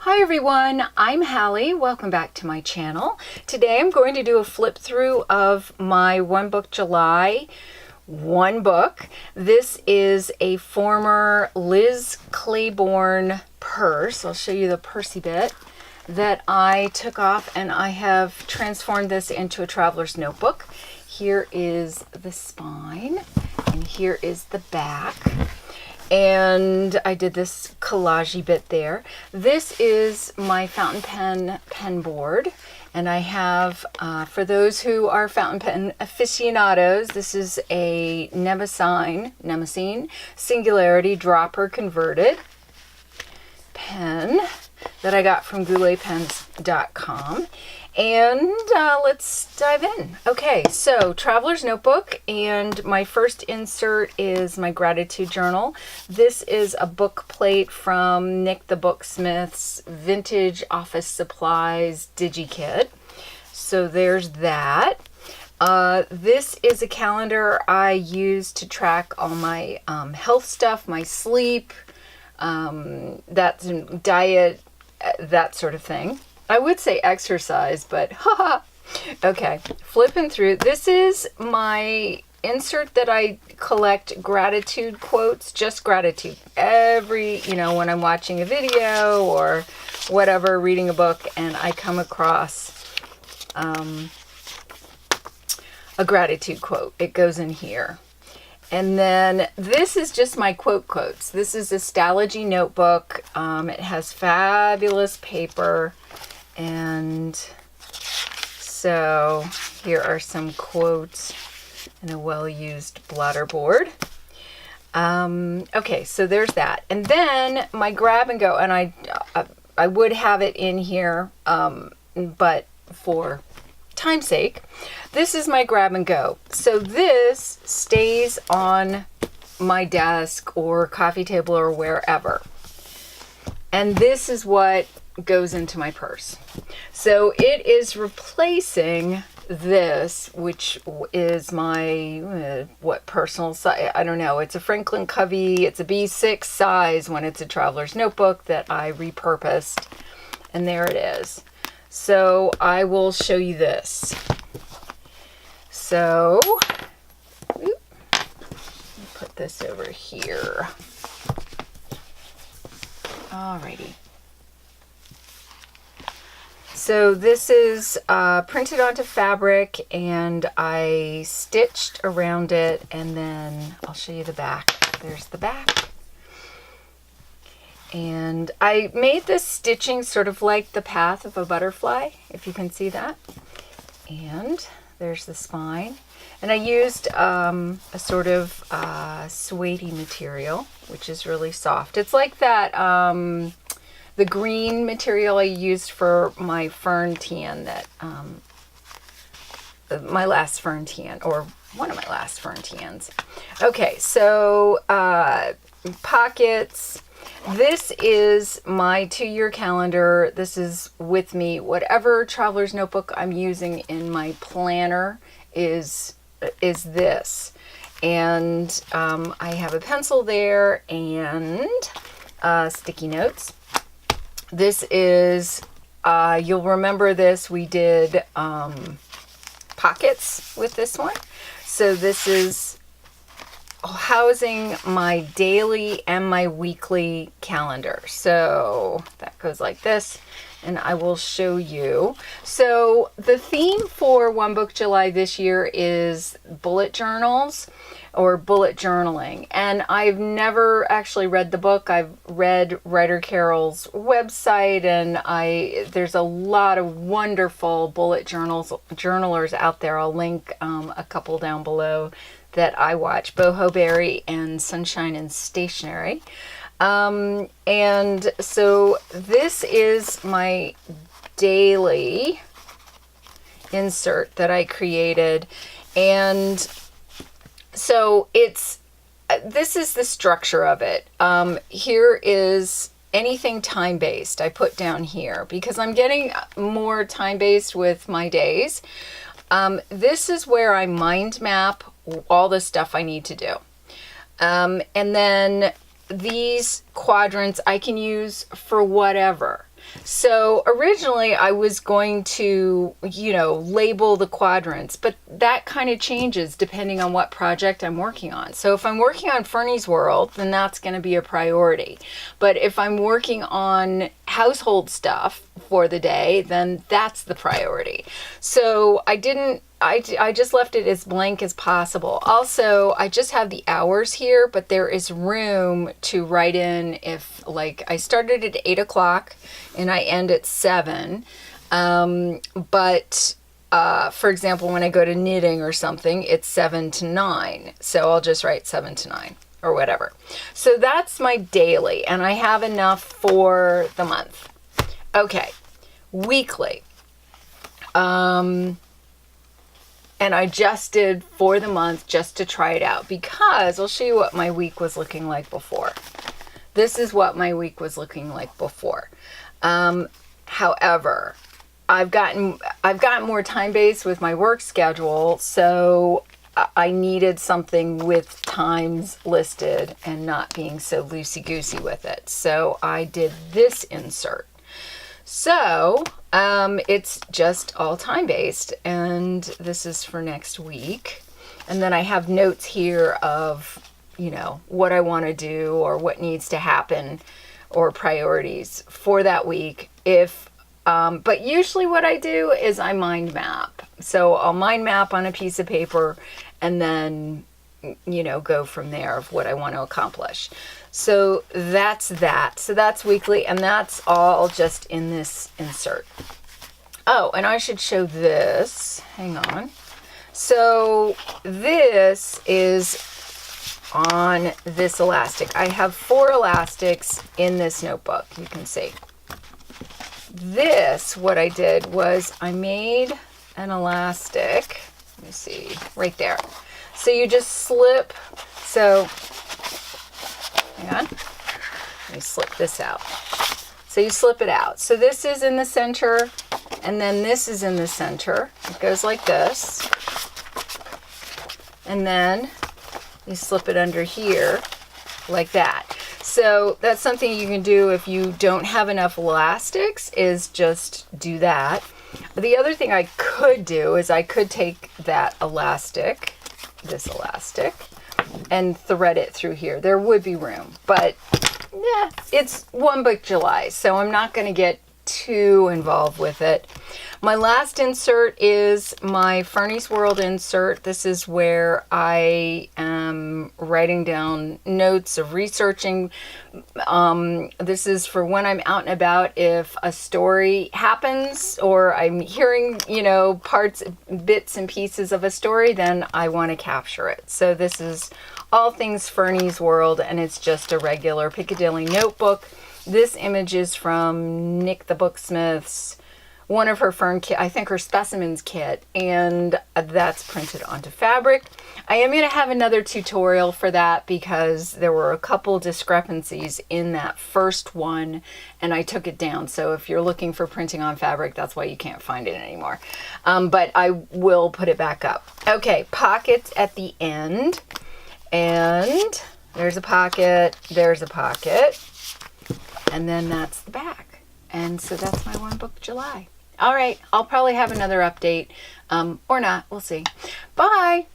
Hi everyone, I'm Hallie. Welcome back to my channel. Today I'm going to do a flip through of my One Book July one book. This is a former Liz Claiborne purse. I'll show you the pursey bit that I took off, and I have transformed this into a traveler's notebook. Here is the spine and here is the back. And I did this collage bit there. This is my fountain pen board. And I have, for those who are fountain pen aficionados, this is a Nemesine Singularity Dropper Converted pen that I got from gouletpens.com. And let's dive in. Okay, so Traveler's Notebook, and my first insert is my gratitude journal. This is a book plate from Nik The Booksmith's Vintage Office Supplies DigiKit. So there's that. This is a calendar I use to track all my health stuff, my sleep, that's diet, that sort of thing. I would say exercise, but haha. Okay, flipping through. This is my insert that I collect gratitude quotes, just gratitude. When I'm watching a video or whatever, reading a book, and I come across a gratitude quote, it goes in here. And then this is just my quotes. This is a Stalogy notebook. It has fabulous paper. And so here are some quotes in a well-used blotter board. Okay, so there's that. And then my grab and go, and I would have it in here, but for time's sake, this is my grab and go. So this stays on my desk or coffee table or wherever. And this is what goes into my purse. So it is replacing this, which is my personal size. I don't know. It's a Franklin Covey. It's a B6 size when it's a traveler's notebook that I repurposed. And there it is. So I will show you this. So put this over here. Alrighty. So this is printed onto fabric, and I stitched around it, and then I'll show you the back. There's the back. And I made this stitching sort of like the path of a butterfly, if you can see that. And there's the spine. And I used a sort of suede material, which is really soft. It's like that, the green material I used for my fern tan, that my last fern tan, or one of my last fern tans. Okay, so pockets. This is my 2-year calendar. This is with me. Whatever traveler's notebook I'm using in my planner is this. And I have a pencil there and sticky notes. This is, you'll remember this, we did pockets with this one. So this is housing my daily and my weekly calendar. So that goes like this, and I will show you. So the theme for One Book July this year is bullet journals or bullet journaling. And I've never actually read the book. I've read Ryder Carroll's website, and there's a lot of wonderful bullet journalers out there. I'll link a couple down below that I watch, Boho Berry and Sunshine and Stationery. And so this is my daily insert that I created. And so this is the structure of it. Here is anything time-based I put down here because I'm getting more time-based with my days. This is where I mind map all the stuff I need to do. And then these quadrants I can use for whatever. So originally I was going to, label the quadrants, but that kind of changes depending on what project I'm working on. So if I'm working on Fernie's World, then that's going to be a priority. But if I'm working on household stuff for the day, then that's the priority. So I just left it as blank as possible. Also, I just have the hours here, but there is room to write in if, like, I started at 8 o'clock and I end at 7. But for example, when I go to knitting or something, it's 7 to 9. So I'll just write 7 to 9 or whatever. So that's my daily, and I have enough for the month. Okay, weekly. And I just did for the month just to try it out, because I'll show you what my week was looking like before. This is what my week was looking like before. However, I've gotten more time-based with my work schedule, so I needed something with times listed and not being so loosey-goosey with it. So I did this insert. So it's just all time-based, and this is for next week. And then I have notes here of, what I want to do or what needs to happen or priorities for that week. But usually what I do is I mind map. So I'll mind map on a piece of paper and then, go from there of what I want to accomplish. So that's that. So that's weekly, and that's all just in this insert. Oh, and I should show this. Hang on. So this is on this elastic. I have 4 elastics in this notebook, you can see. This, what I did was I made an elastic. Let me see, right there. So you just slip, hang on, let me slip this out. So you slip it out. So this is in the center, and then this is in the center. It goes like this. And then you slip it under here like that. So that's something you can do if you don't have enough elastics, is just do that. The other thing I could do is I could take that elastic, this elastic, and thread it through here. There would be room, but yeah, it's One Book July, so I'm not going to get too involved with it. My last insert is my Fernie's World insert. This is where I am writing down notes of researching. This is for when I'm out and about. If a story happens or I'm hearing, parts, bits and pieces of a story, then I want to capture it. So this is all things Fernie's World, and it's just a regular Piccadilly notebook. This image is from Nik The Booksmith's, one of her fern kit, I think her specimens kit, and that's printed onto fabric. I am going to have another tutorial for that because there were a couple discrepancies in that first one, and I took it down. So if you're looking for printing on fabric, that's why you can't find it anymore. But I will put it back up. Okay, pockets at the end, and there's a pocket, there's a pocket. And then that's the back. And so that's my One Book July. All right, I'll probably have another update, or not. We'll see. Bye.